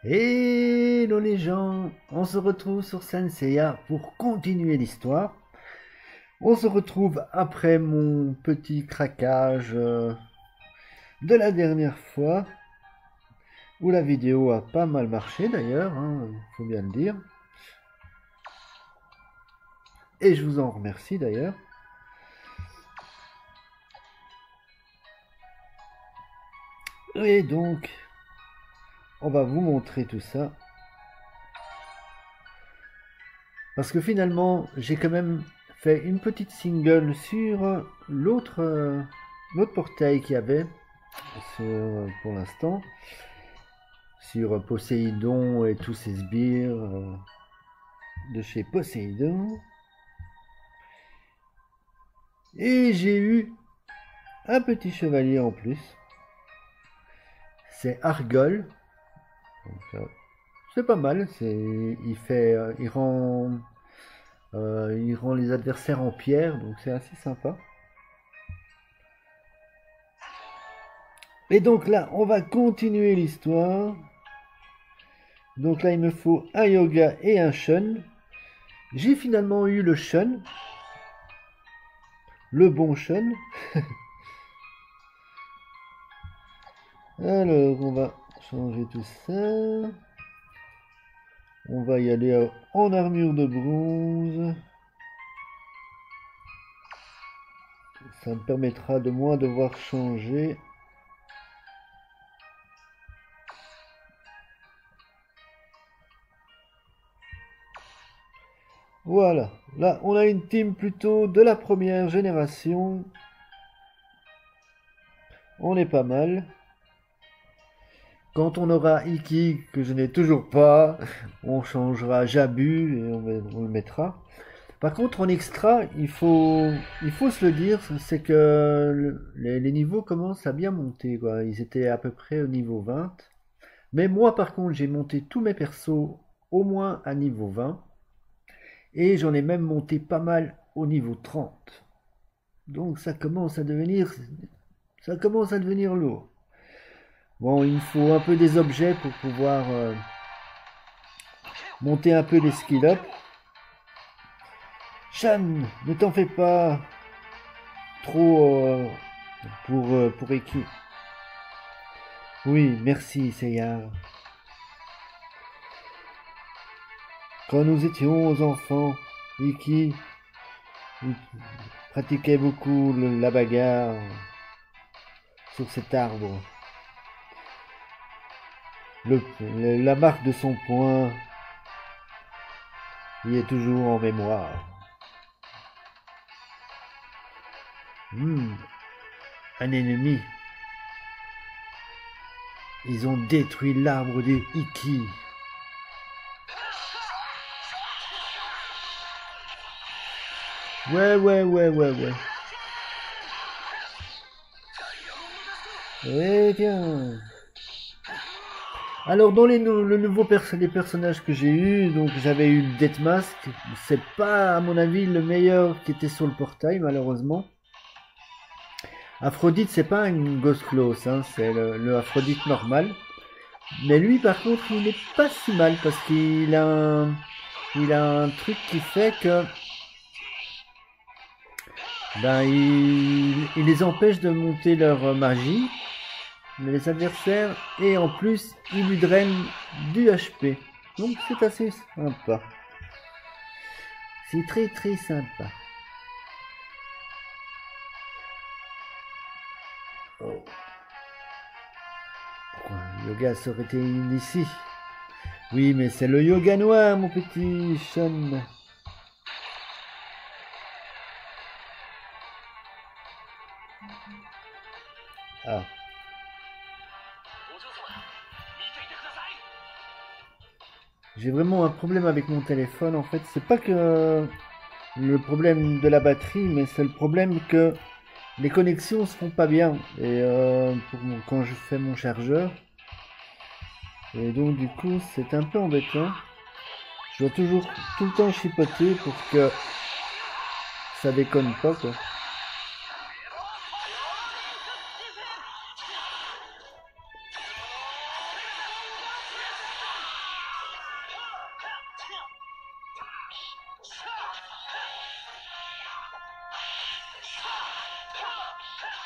Hello les gens, on se retrouve sur Saint Seiya pour continuer l'histoire. On se retrouve après mon petit craquage de la dernière fois, où la vidéo a pas mal marché d'ailleurs, hein, faut bien le dire. Et je vous en remercie d'ailleurs. Et donc, on va vous montrer tout ça. Parce que finalement, j'ai quand même fait une petite single sur l'autre portail qu'il y avait pour l'instant, sur Poséidon et tous ses sbires de chez Poséidon. Et j'ai eu un petit chevalier en plus. C'est Argol. C'est pas mal. Il rend les adversaires en pierre, donc c'est assez sympa. Et donc là, on va continuer l'histoire. Donc là, il me faut un yoga et un shun. J'ai finalement eu le shun. Le bon shun. Alors, on va changer tout ça. On va y aller en armure de bronze. Ça me permettra de moins devoir changer. Voilà, là on a une team plutôt de la première génération. On est pas mal. Quand on aura Iki, que je n'ai toujours pas, on changera Jabu et on le mettra. Par contre, en extra, il faut se le dire, c'est que les niveaux commencent à bien monter, quoi. Ils étaient à peu près au niveau 20. Mais moi, par contre, j'ai monté tous mes persos au moins à niveau 20. Et j'en ai même monté pas mal au niveau 30. Donc ça commence à devenir lourd. Bon, il me faut un peu des objets pour pouvoir monter un peu les skill up. Shan, ne t'en fais pas trop pour Eki. Oui, merci Seiya. Quand nous étions enfants, Iki pratiquait beaucoup la bagarre sur cet arbre. La marque de son poing y est toujours en mémoire. Un ennemi. Ils ont détruit l'arbre de Iki. Ouais. Eh bien. Alors dans les personnages que j'ai eu, donc j'avais eu Deathmask. C'est pas à mon avis le meilleur qui était sur le portail malheureusement. Aphrodite c'est pas un Ghost Close, hein, c'est le Aphrodite normal. Mais lui par contre il n'est pas si mal parce qu'il a un truc qui fait que il les empêche de monter leur magie, les adversaires, et en plus il lui draine du HP. Donc c'est assez sympa. C'est très sympa. Oh. Pourquoi le yoga serait ici? Oui, mais c'est le yoga noir, mon petit Sean. Ah. J'ai vraiment un problème avec mon téléphone en fait. C'est pas que le problème de la batterie, mais c'est le problème que les connexions se font pas bien. Et quand je fais mon chargeur. Et donc du coup c'est un peu embêtant. Je dois toujours tout le temps chipoter pour que ça déconne pas quoi.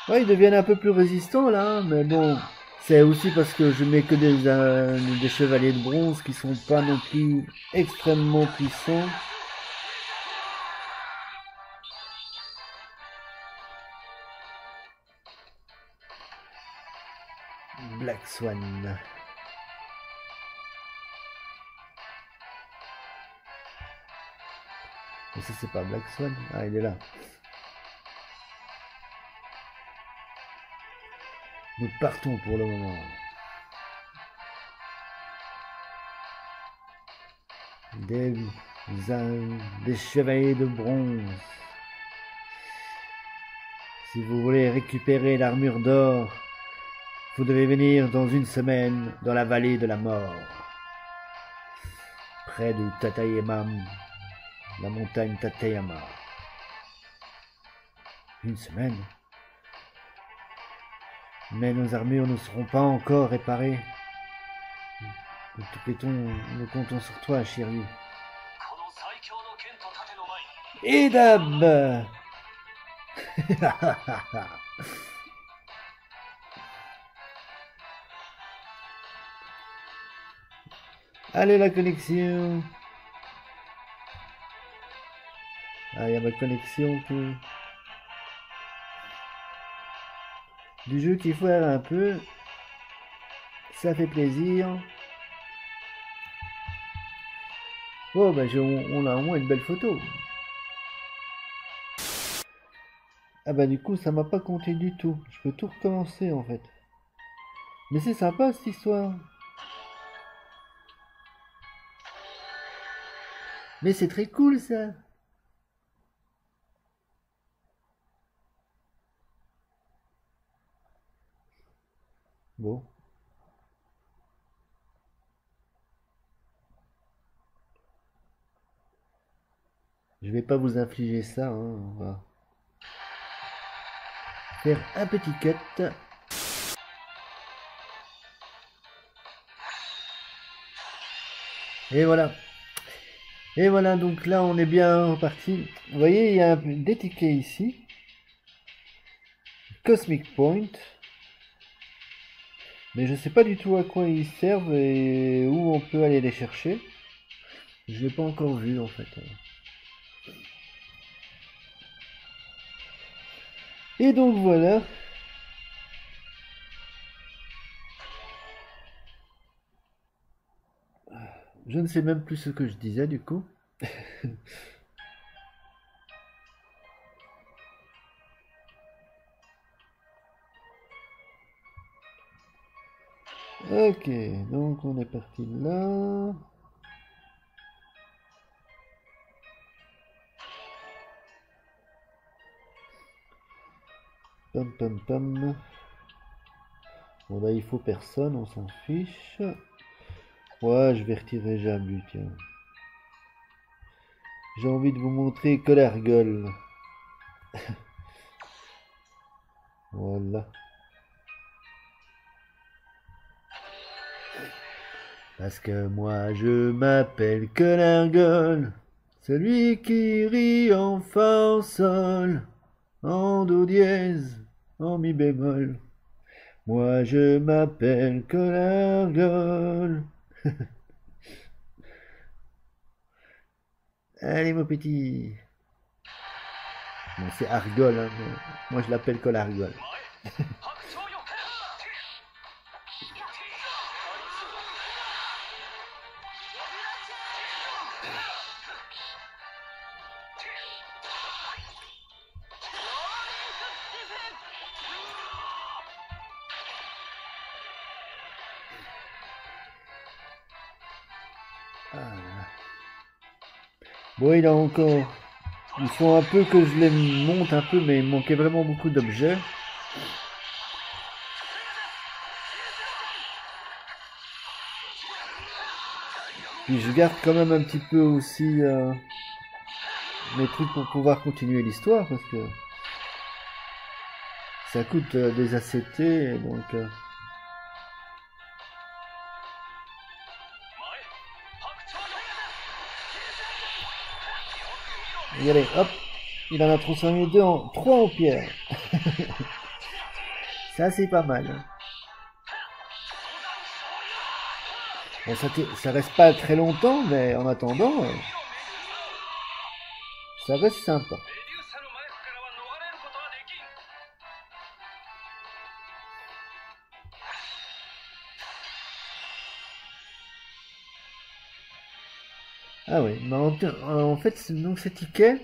Ouais, ils deviennent un peu plus résistants là, hein, mais bon, c'est aussi parce que je mets que des chevaliers de bronze qui sont pas non plus extrêmement puissants. Black Swan. Mais ça c'est pas Black Swan. Ah, il est là. Nous partons pour le moment. Des chevaliers de bronze. Si vous voulez récupérer l'armure d'or, vous devez venir dans une semaine dans la vallée de la mort. Près de Tateyama, la montagne Tateyama. Une semaine? Mais nos armures ne seront pas encore réparées. Nous comptons sur toi, Shiryu. Edab. Allez, la connexion. Ah, il y a ma connexion du jeu qui foire un peu. Ça fait plaisir. Oh, bah, on a au moins une belle photo. Ah bah du coup ça m'a pas compté du tout. Je peux tout recommencer en fait. Mais c'est sympa cette histoire. Mais c'est très cool ça. Bon. Je vais pas vous infliger ça, hein. On va faire un petit cut. Et voilà. Et voilà, donc là on est bien reparti. Vous voyez, il y a des tickets ici. Cosmic Point. Mais je sais pas du tout à quoi ils servent et où on peut aller les chercher. Je l'ai pas encore vu en fait. Et donc voilà. Je ne sais même plus ce que je disais du coup. Ok, donc on est parti là. Pam pam pam. Bon là il faut personne, on s'en fiche. Ouais, je vais retirer Jabu, tiens. J'ai envie de vous montrer Colargol. Voilà. Parce que moi je m'appelle Colargol, celui qui rit en fa en sol, en do dièse, en mi bémol. Moi je m'appelle Colargol. Allez mon petit. Bon, c'est Argol, hein, mais moi je l'appelle Colargol. Bon, il a encore. Il faut un peu que je les monte un peu, mais il manquait vraiment beaucoup d'objets. Puis je garde quand même un petit peu aussi mes trucs pour pouvoir continuer l'histoire, parce que ça coûte des ACT, donc... Et allez, hop, il en a transformé 3 en pierre. Ça, c'est pas mal. Bon, ça reste pas très longtemps, mais en attendant, ça reste sympa. Ah oui, mais en fait, donc ces tickets,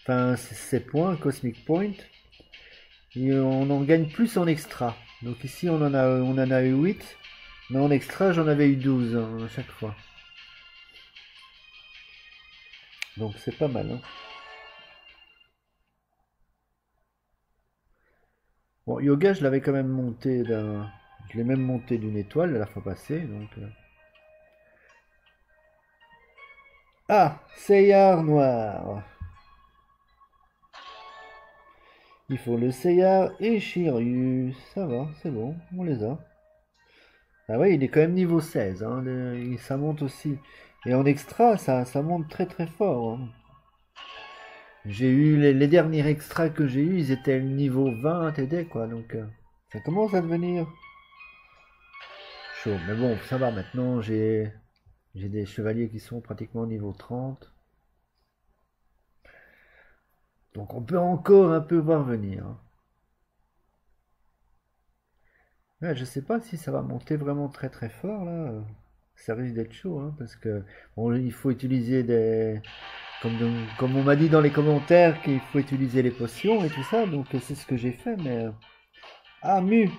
enfin ces points, Cosmic Point, et on en gagne plus en extra. Donc ici on en a eu 8, mais en extra j'en avais eu 12 hein, à chaque fois. Donc c'est pas mal. Hein. Bon, yoga je l'avais quand même monté je l'ai même monté d'une étoile la fois passée. Donc, Ah, Seyar noir. Il faut le Seyar et Shiryu. Ça va, c'est bon, on les a. Ah ouais, il est quand même niveau 16, hein, ça monte aussi. Et en extra, ça monte très très fort. Hein. J'ai eu les derniers extras que j'ai eu, ils étaient niveau 20 TD quoi, donc ça commence à devenir chaud. Mais bon, ça va maintenant, j'ai des chevaliers qui sont pratiquement niveau 30. Donc on peut encore un peu voir venir. Hein. Ouais, je sais pas si ça va monter vraiment très très fort là. Ça risque d'être chaud, hein, parce que bon, il faut utiliser comme on m'a dit dans les commentaires qu'il faut utiliser les potions et tout ça, donc c'est ce que j'ai fait, mais ah mu.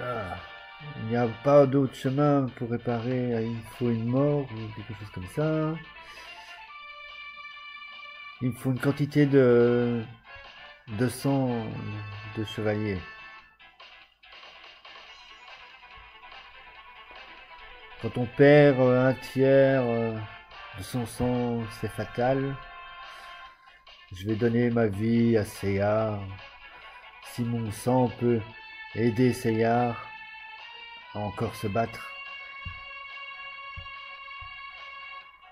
Ah, il n'y a pas d'autre chemin pour réparer, il faut une mort ou quelque chose comme ça. Il faut une quantité de sang de chevalier. Quand on perd un tiers de son sang, c'est fatal. Je vais donner ma vie à Seyar. Si mon sang peut aider Seyar à encore se battre.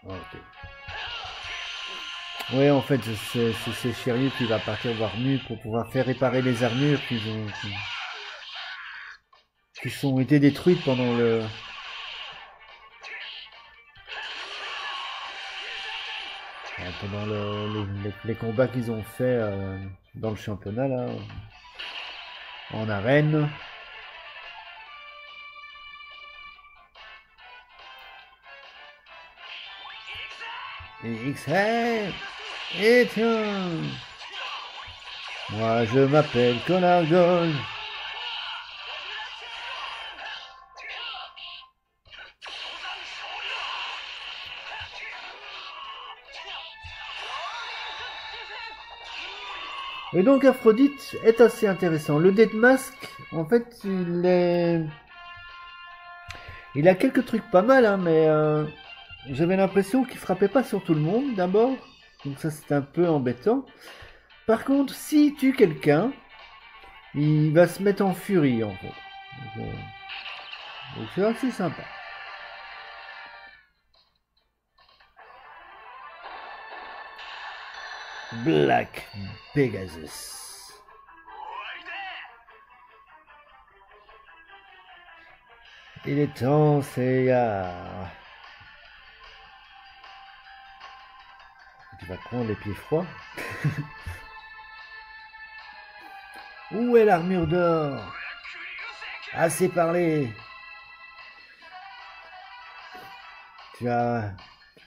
Ok. Oui, en fait, c'est Shiryu qui va partir voir Mu pour pouvoir faire réparer les armures qui ont été détruites pendant les combats qu'ils ont fait dans le championnat là, en arène. Et X-Hay. Et tiens, moi je m'appelle Conargol. Et donc Aphrodite est assez intéressant. Le Dead Mask, en fait, il a quelques trucs pas mal, hein, mais j'avais l'impression qu'il frappait pas sur tout le monde d'abord. Donc ça c'est un peu embêtant. Par contre, s'il tue quelqu'un, il va se mettre en furie en fait. Donc c'est assez sympa. Black Pegasus. Il est temps, Seiya. Tu vas prendre les pieds froids. Où est l'armure d'or? Assez parlé. Tu as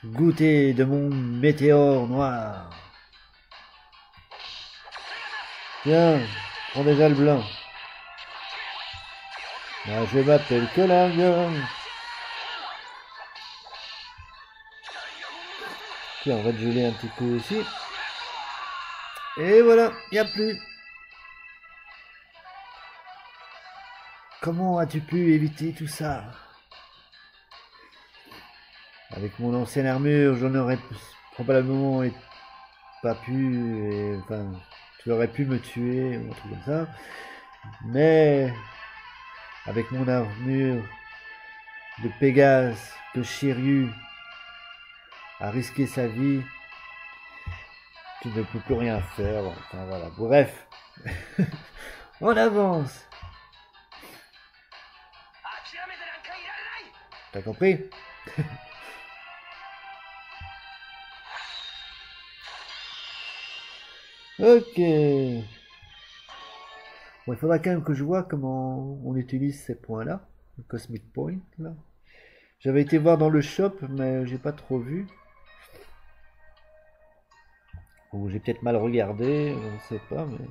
goûté de mon météore noir. Tiens, prends déjà le blanc. Moi, je m'appelle Colagnon. Tiens, on va te geler un petit coup aussi. Et voilà, il n'y a plus. Comment as-tu pu éviter tout ça? Avec mon ancienne armure, j'en aurais probablement pas pu. Enfin, tu aurais pu me tuer ou un truc comme ça. Mais avec mon armure de Pégase, que Shiryu a risqué sa vie, tu ne peux plus rien faire. Enfin voilà, bref. On avance. T'as compris? Ok. Bon, il faudra quand même que je vois comment on utilise ces points-là. Le Cosmic Point, là. J'avais été voir dans le shop, mais j'ai pas trop vu. Ou j'ai peut-être mal regardé, je ne sais pas, mais...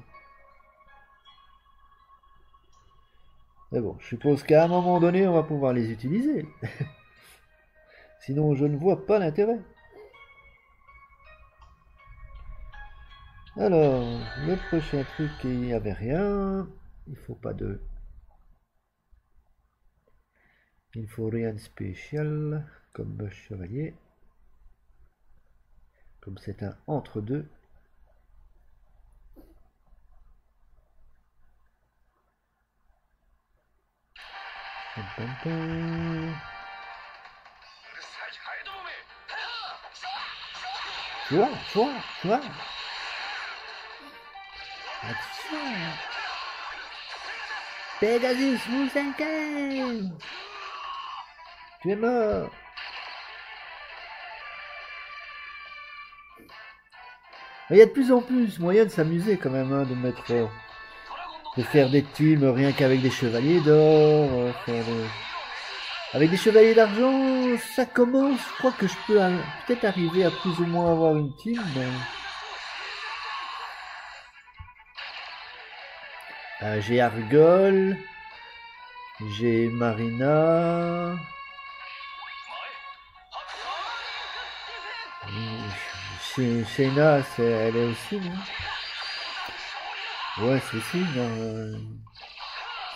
Mais bon, je suppose qu'à un moment donné, on va pouvoir les utiliser. Sinon, je ne vois pas l'intérêt. Alors, le prochain truc, il n'y avait rien. Il faut pas de... Il faut rien de spécial comme chevalier. Comme c'est un entre-deux. Chouin. Attention. Pegasus, Moussinquin. Tu es mort. Il y a de plus en plus moyen de s'amuser quand même, hein, de mettre, de faire des teams rien qu'avec des chevaliers d'or, avec des chevaliers d'argent, ça commence. Je crois que je peux peut-être arriver à plus ou moins avoir une team, mais... j'ai Argol, j'ai Marina, Shayna, elle est aussi, non? Ouais, c'est aussi,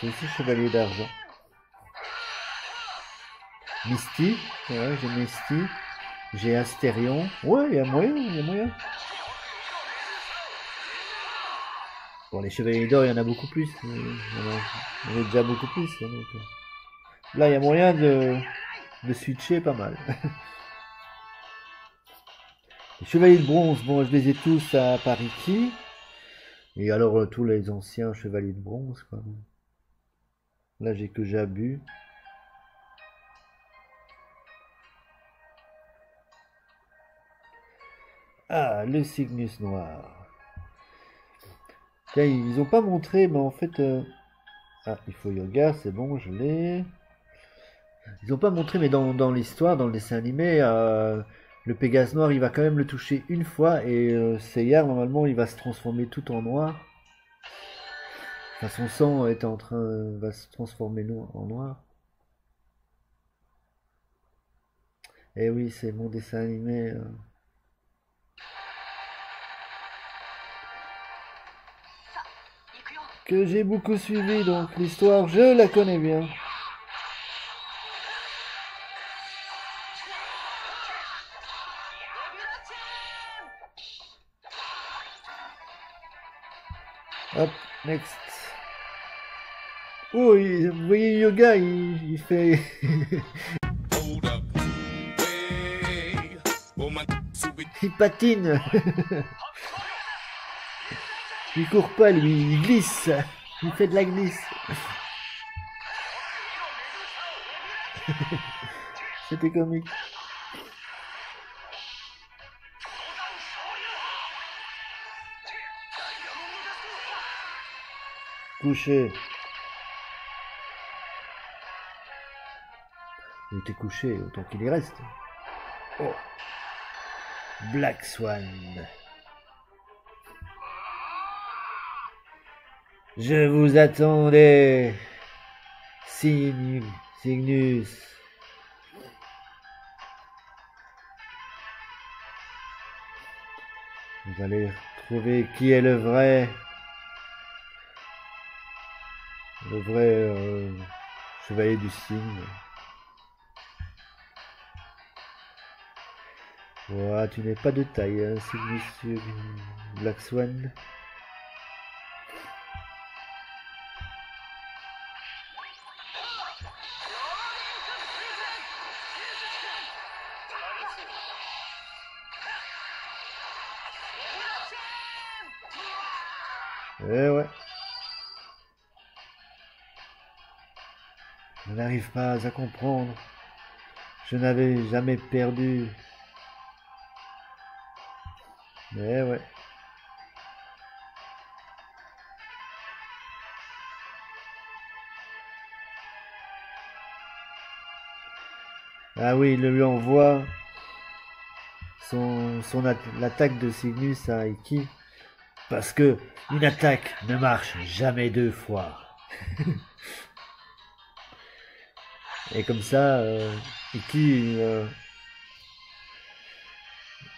c'est aussi chevalier d'argent. Misty, ouais, j'ai Misty, j'ai Astérion, ouais, il y a moyen. Bon, les chevaliers d'or, il y en a beaucoup plus, il y en a déjà beaucoup plus, hein, donc, là, il y a moyen de switcher pas mal. Les chevaliers de bronze, bon, je les ai tous à Pariki. Et alors, tous les anciens chevaliers de bronze, quoi. Là, j'ai que Jabu. Ah, le Cygnus noir. Tiens, ils ont pas montré, mais en fait... Ah, il faut yoga, c'est bon, je l'ai. Ils ont pas montré, mais dans l'histoire, dans le dessin animé, le Pégase noir, il va quand même le toucher une fois, et Seyar, normalement, il va se transformer tout en noir. Enfin, son sang est en train... va se transformer en noir. Eh oui, c'est mon dessin animé. Que j'ai beaucoup suivi, donc l'histoire, je la connais bien. Hop, next. Oh, vous voyez Yoga, il fait... il patine. Il court pas, lui, il glisse. Il fait de la glisse. C'était comique. Couché. Il était couché, autant qu'il y reste. Oh. Black Swan. Je vous attendais. Cygnus. Vous allez trouver qui est le vrai chevalier du cygne. Voilà, tu n'es pas de taille, hein, Cygnus Black Swan. Eh ouais. Je n'arrive pas à comprendre. Je n'avais jamais perdu. Eh ouais. Ah oui, il lui envoie l'attaque de Cygnus à Iki. Parce que une attaque ne marche jamais deux fois. Et comme ça, Iki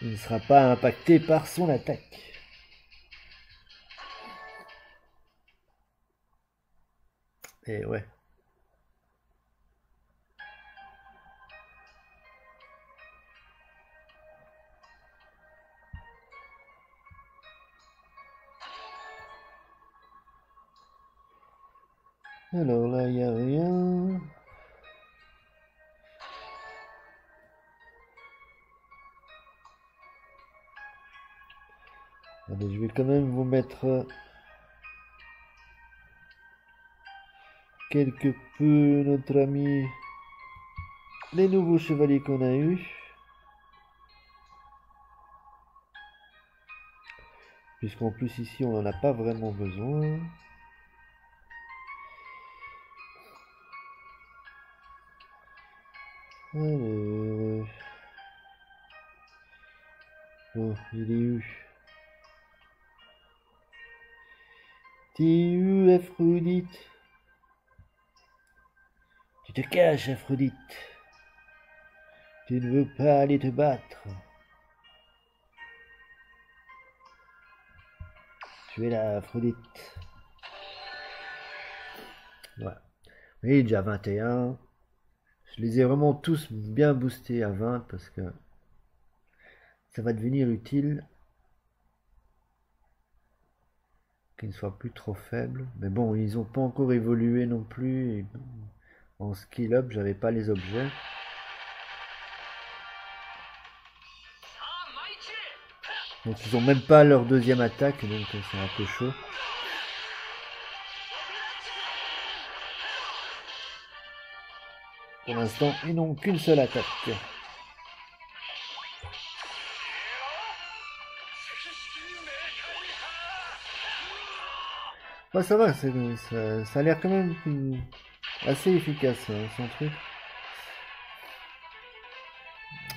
il ne sera pas impacté par son attaque. Et ouais. Alors là, il n'y a rien. Allez, je vais quand même vous mettre quelque peu notre ami les nouveaux chevaliers qu'on a eus. Puisqu'en plus ici on n'en a pas vraiment besoin. Allez. Bon, il est où? T'es où, Aphrodite? Tu te caches, Aphrodite. Tu ne veux pas aller te battre. Tu es là, Aphrodite. Voilà. Et déjà 21. Je les ai vraiment tous bien boostés à 20 parce que ça va devenir utile. Qu'ils ne soient plus trop faibles. Mais bon, ils n'ont pas encore évolué non plus. Et en skill up, j'avais pas les objets. Donc ils ont même pas leur deuxième attaque, donc c'est un peu chaud. Pour l'instant, ils n'ont qu'une seule attaque. Bah ça va, ça a l'air quand même assez efficace son truc.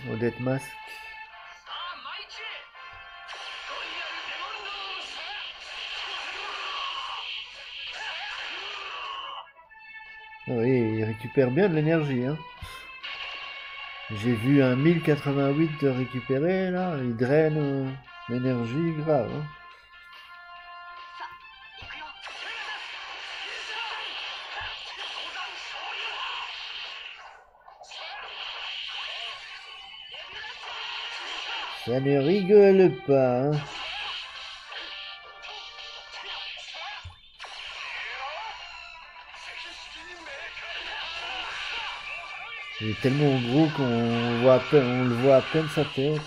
Odette Mask. Ah oui, il récupère bien de l'énergie. Hein. J'ai vu un 1088 de récupérer là, il draine l'énergie grave. Hein. Ça ne rigole pas. Hein. Il est tellement gros qu'on voit on le voit à peine sa tête.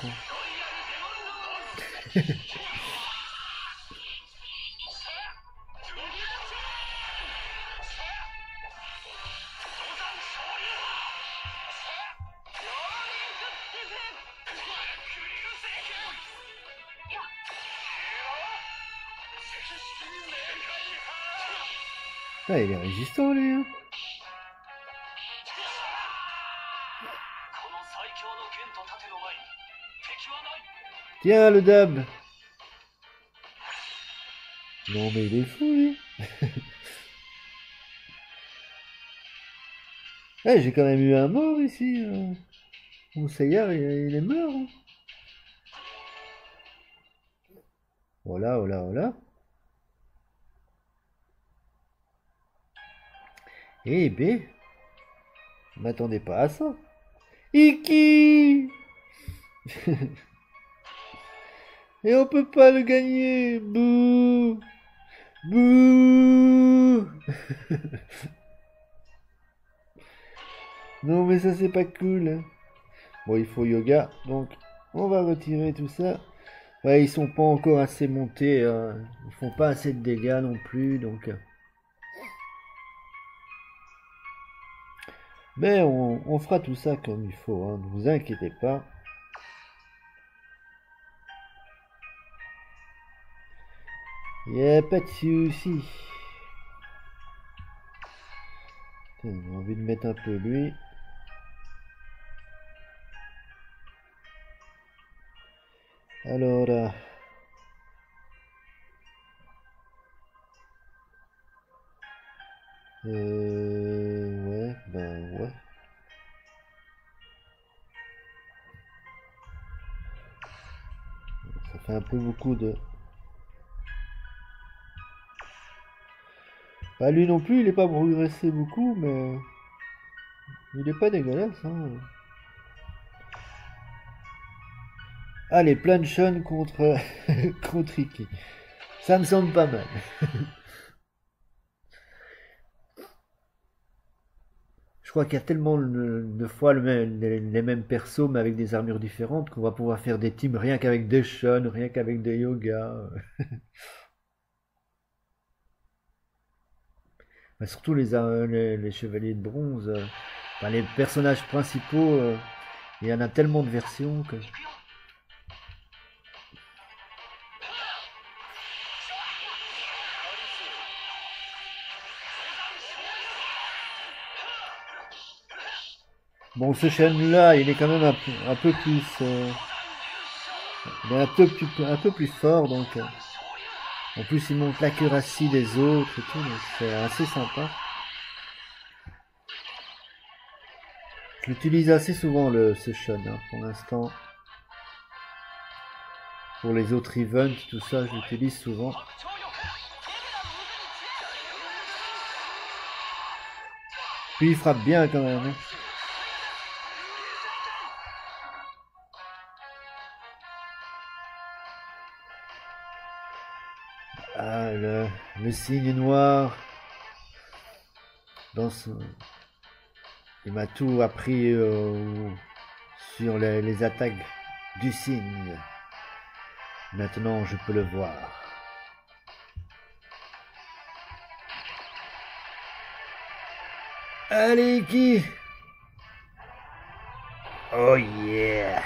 Ah, il est résistant lui. Hein. Tiens le dab. Non mais il est fou lui. Eh, j'ai quand même eu un mort ici. Mon Seigneur, il est mort. Hein. Voilà, voilà, voilà. Eh ben, je m'attendais pas à ça. Iki. Et on peut pas le gagner. Bouh. Bouh. Non mais ça c'est pas cool. Hein. Bon, il faut yoga, donc on va retirer tout ça. Ouais, ils sont pas encore assez montés, ils font pas assez de dégâts non plus, donc. Mais on fera tout ça comme il faut, hein, ne vous inquiétez pas. Il n'y a pas de souci. Tiens, j'ai envie de mettre un peu lui. Alors, ouais, ben ouais. Ça fait un peu beaucoup de... Bah lui non plus, il est pas progressé beaucoup, mais il est pas dégueulasse, hein. Allez, Planchon contre contre Iki. Ça me semble pas mal. Je crois qu'il y a tellement de fois les mêmes persos, mais avec des armures différentes, qu'on va pouvoir faire des teams rien qu'avec des Shun, rien qu'avec des Yoga. Bah, surtout les chevaliers de bronze. Enfin, les personnages principaux, il y en a tellement de versions que... Bon, ce Shun-là, il est quand même un peu plus... il est un peu plus fort, donc... en plus, il montre l'accuracy des autres et tout, donc c'est assez sympa. Je l'utilise assez souvent, ce Shun, hein, pour l'instant. Pour les autres events, tout ça, je l'utilise souvent. Puis il frappe bien quand même, hein. Ah, le signe noir. Dans son... Il m'a tout appris sur les attaques du signe. Maintenant, je peux le voir. Allez, qui? Oh yeah!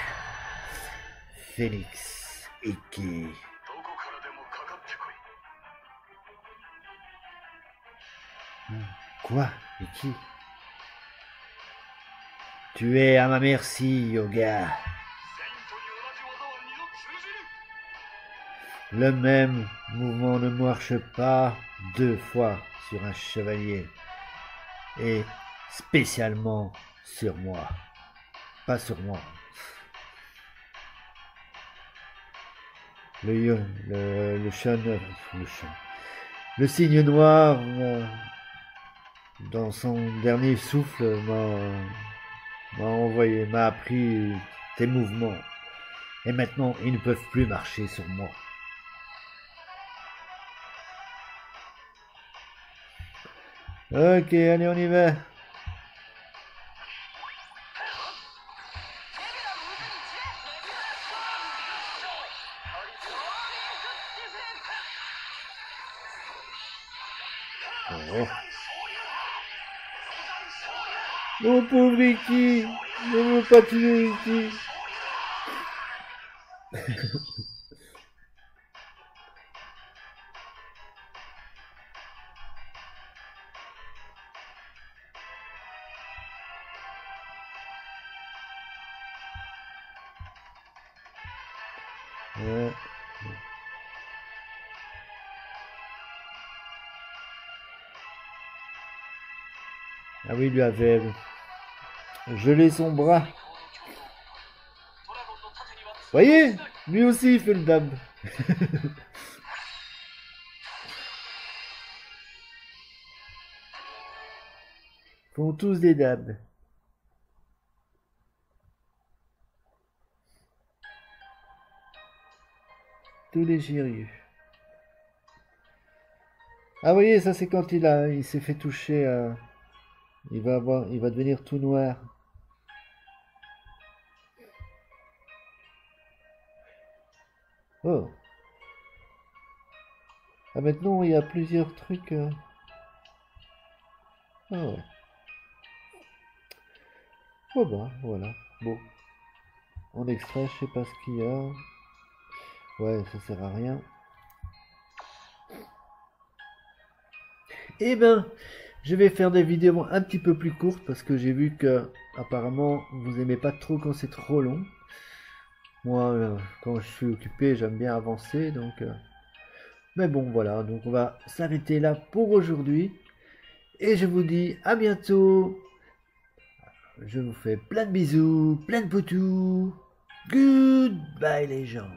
Phoenix Iki. Quoi? Iki? Tu es à ma merci, Yoga. Le même mouvement ne marche pas deux fois sur un chevalier. Et spécialement sur moi. Pas sur moi. Le le signe noir, dans son dernier souffle, m'a appris tes mouvements. Et maintenant, ils ne peuvent plus marcher sur moi. Ok, allez, on y va. Oh. Mon pauvre Iki, je ne veux pas tuer Iki. Ouais. Ah oui, il lui avait gelé son bras. Voyez, lui aussi il fait le dab. Ils font tous des dabs. Tous les Shiryu. Ah voyez, ça c'est quand il s'est fait toucher. Il va devenir tout noir. Oh. Ah, maintenant, il y a plusieurs trucs. Ah ouais. Oh bah, voilà. Bon. En extrait, je sais pas ce qu'il y a. Ouais, ça sert à rien. Eh ben, je vais faire des vidéos un petit peu plus courtes parce que j'ai vu que apparemment vous aimez pas trop quand c'est trop long. Moi, quand je suis occupé, j'aime bien avancer, donc. Mais bon, voilà, donc on va s'arrêter là pour aujourd'hui. Et je vous dis à bientôt. Je vous fais plein de bisous, plein de poutous. Goodbye les gens.